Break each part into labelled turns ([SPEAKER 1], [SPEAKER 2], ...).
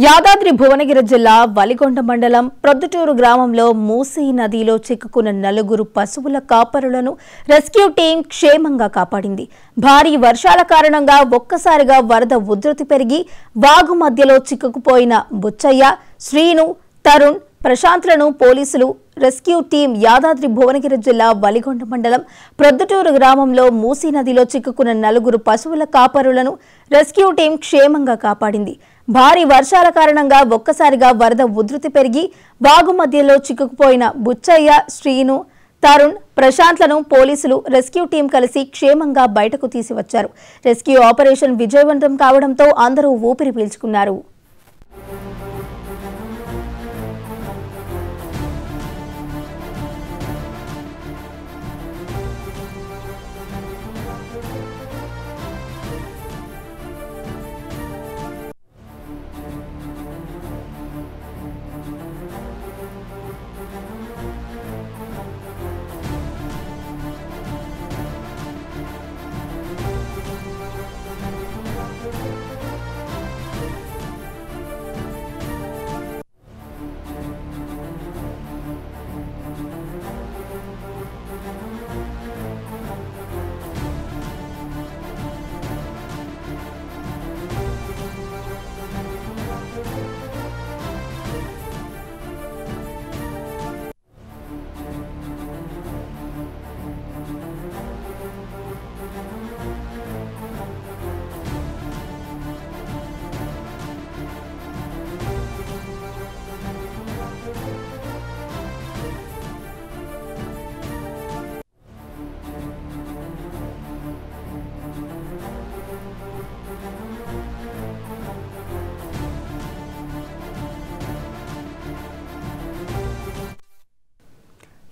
[SPEAKER 1] యాదాద్రి భువనగిరి జిల్లా వలిగొండ మండలం ప్రొద్దుటూరు గ్రామంలో మూసీ నదిలో చిక్కుకున్న నలుగురు పశువుల కాపరులను రెస్క్యూ టీం క్షేమంగా కాపాడింది. భారీ వర్షాల కారణంగా ఒక్కసారిగా వరద ఉధృతి పెరిగి వాగు మధ్యలో చిక్కుకుపోయిన బుచ్చయ్య, శ్రీను, తరుణ్, ప్రశాంత్లను పోలీసులు రెస్క్యూ టీం యాదాద్రి భువనగిరి జిల్లా వలిగొండ మండలం ప్రొద్దుటూరు గ్రామంలో మూసీ నదిలో చిక్కుకున్న నలుగురు పశువుల కాపరులను రెస్క్యూ టీం క్షేమంగా కాపాడింది. భారీ వర్షాల కారణంగా ఒక్కసారిగా వరద ఉధృతి పెరిగి వాగు మధ్యలో చిక్కుకుపోయిన బుచ్చయ్య, శ్రీను, తరుణ్, ప్రశాంత్లను పోలీసులు రెస్క్యూ టీం కలిసి క్షేమంగా బయటకు తీసివచ్చారు. రెస్క్యూ ఆపరేషన్ విజయవంతం కావడంతో అందరూ ఊపిరి పీల్చుకున్నారు.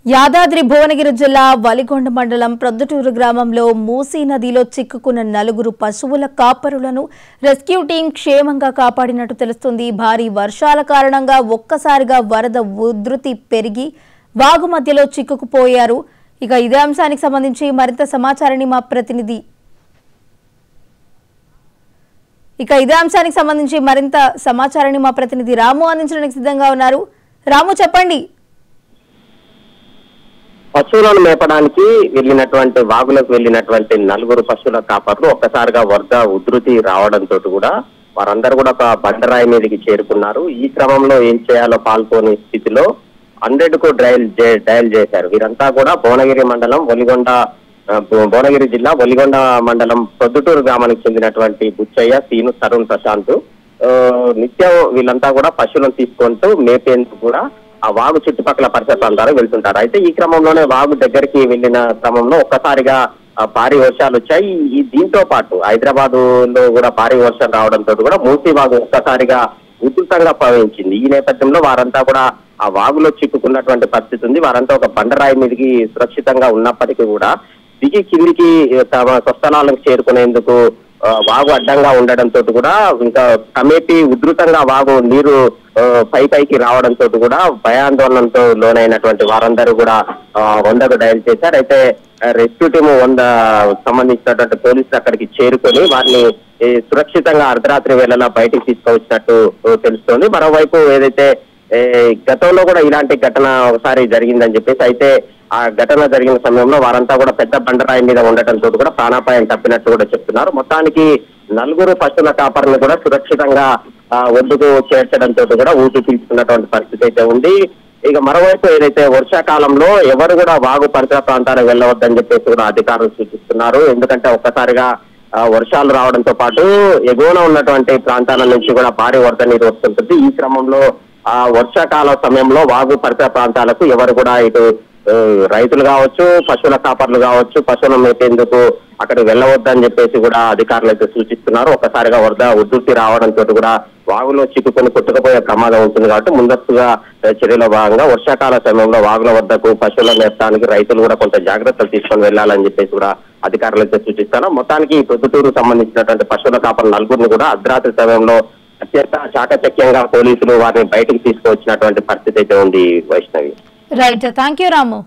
[SPEAKER 1] యాదాద్రి భువనగిరి జిల్లా వలిగొండ మండలం ప్రొద్దుటూరు గ్రామంలో మూసీ నదిలో చిక్కుకున్న నలుగురు పశువుల కాపరులను రెస్క్యూ టీం క్షేమంగా కాపాడినట్టు తెలుస్తుంది. భారీ వర్షాల కారణంగా ఒక్కసారిగా వరద ఉధృతి పెరిగి వాగు మధ్యలో చిక్కుకుపోయారు. ఇదే అంశానికి సంబంధించి మరింత సమాచారాన్ని మా ప్రతినిధి రాము అందించడానికి సిద్ధంగా ఉన్నారు. రాము, చెప్పండి.
[SPEAKER 2] పశువులను మేపడానికి వాగులకు వెళ్లినటువంటి నలుగురు పశువుల కాపర్లు ఒక్కసారిగా వరద ఉధృతి రావడంతో కూడా వారందరూ కూడా ఒక బండరాయి మీదకి చేరుకున్నారు. ఈ క్రమంలో ఏం చేయాలో పాల్గొని స్థితిలో 100కు డయల్ చేశారు. వీరంతా కూడా భువనగిరి జిల్లా వలిగొండ మండలం ప్రొద్దుటూరు గ్రామానికి చెందినటువంటి బుచ్చయ్య, శ్రీను, తరుణ్, ప్రశాంత్ నిత్యం వీళ్ళంతా కూడా పశువులను తీసుకుంటూ మేపేందుకు కూడా ఆ వాగు చుట్టుపక్కల పరిసర ప్రాంతాలు వెళ్తుంటారు. అయితే ఈ క్రమంలోనే వాగు దగ్గరికి వెళ్లిన క్రమంలో ఒక్కసారిగా భారీ వర్షాలు వచ్చాయి. దీంతో పాటు హైదరాబాద్ లో కూడా భారీ వర్షం రావడంతో కూడా మూసీ వాగు ఒక్కసారిగా ఉధృతంగా ప్రవహించింది. ఈ నేపథ్యంలో వారంతా కూడా ఆ వాగులో చిక్కుకున్నటువంటి పరిస్థితి ఉంది. వారంతా ఒక బండరాయి మీదకి సురక్షితంగా ఉన్నప్పటికీ కూడా దిగి కిందికి తమ స్వస్థలాలకు చేరుకునేందుకు వాగు అడ్డంగా ఉండడంతో కూడా ఇంకా క్రమేపీ ఉధృతంగా వాగు నీరు పైకి రావడంతో కూడా భయాందోళనతో లోనైనటువంటి వారందరూ కూడా 100కు డయల్ చేశారు. అయితే రెస్క్యూ టీమ్ 100 సంబంధించినటువంటి పోలీసులు అక్కడికి చేరుకొని వారిని సురక్షితంగా అర్ధరాత్రి వేళలా బయటికి తీసుకువచ్చినట్టు తెలుస్తోంది. మరోవైపు ఏదైతే గతంలో కూడా ఇలాంటి ఘటన ఒకసారి జరిగిందని చెప్పేసి, అయితే ఆ ఘటన జరిగిన సమయంలో వారంతా కూడా పెద్ద బండరాయి మీద ఉండటంతో కూడా ప్రాణాపాయం తప్పినట్టు కూడా చెప్తున్నారు. మొత్తానికి నలుగురు పశువుల కాపర్లను కూడా సురక్షితంగా ఒడ్డుకు చేర్చడంతో కూడా ఊపి పీల్చుకున్నటువంటి పరిస్థితి అయితే ఉంది. మరోవైపు ఏదైతే వర్షాకాలంలో ఎవరు కూడా వాగు పరిసర ప్రాంతాలకు వెళ్ళవద్దని చెప్పేసి కూడా అధికారులు సూచిస్తున్నారు. ఎందుకంటే ఒక్కసారిగా వర్షాలు రావడంతో పాటు ఎగువన ఉన్నటువంటి ప్రాంతాల నుంచి కూడా భారీ వరద నీరు వస్తుంటుంది. ఈ క్రమంలో ఆ వర్షాకాల సమయంలో వాగు పరిసర ప్రాంతాలకు ఎవరు కూడా ఇటు రైతులు కావచ్చు, పశువుల కాపర్లు కావచ్చు, పశువులను మేపేందుకు అక్కడ వెళ్ళవద్దని చెప్పేసి కూడా అధికారులు అయితే సూచిస్తున్నారు. ఒక్కసారిగా వరద ఉధృతి రావడంతో కూడా వాగులో చిక్కుకొని కొట్టుకుపోయే ప్రమాదం ఉంటుంది కాబట్టి ముందస్తుగా చర్యలో భాగంగా వర్షాకాల సమయంలో వాగుల వద్దకు పశువులను మేపడానికి రైతులు కూడా కొంత జాగ్రత్తలు తీసుకొని వెళ్లాలని చెప్పేసి కూడా అధికారులు అయితే సూచిస్తున్నారు. మొత్తానికి ప్రొద్దుటూరు సంబంధించినటువంటి పశువుల కాపర్లు నలుగురిని కూడా అర్ధరాత్రి సమయంలో అత్యంత చాకచక్యంగా పోలీసులు వారిని బయటకు తీసుకువచ్చినటువంటి పరిస్థితి అయితే ఉంది. Vaishnavi.
[SPEAKER 1] Right, thank you Ramu.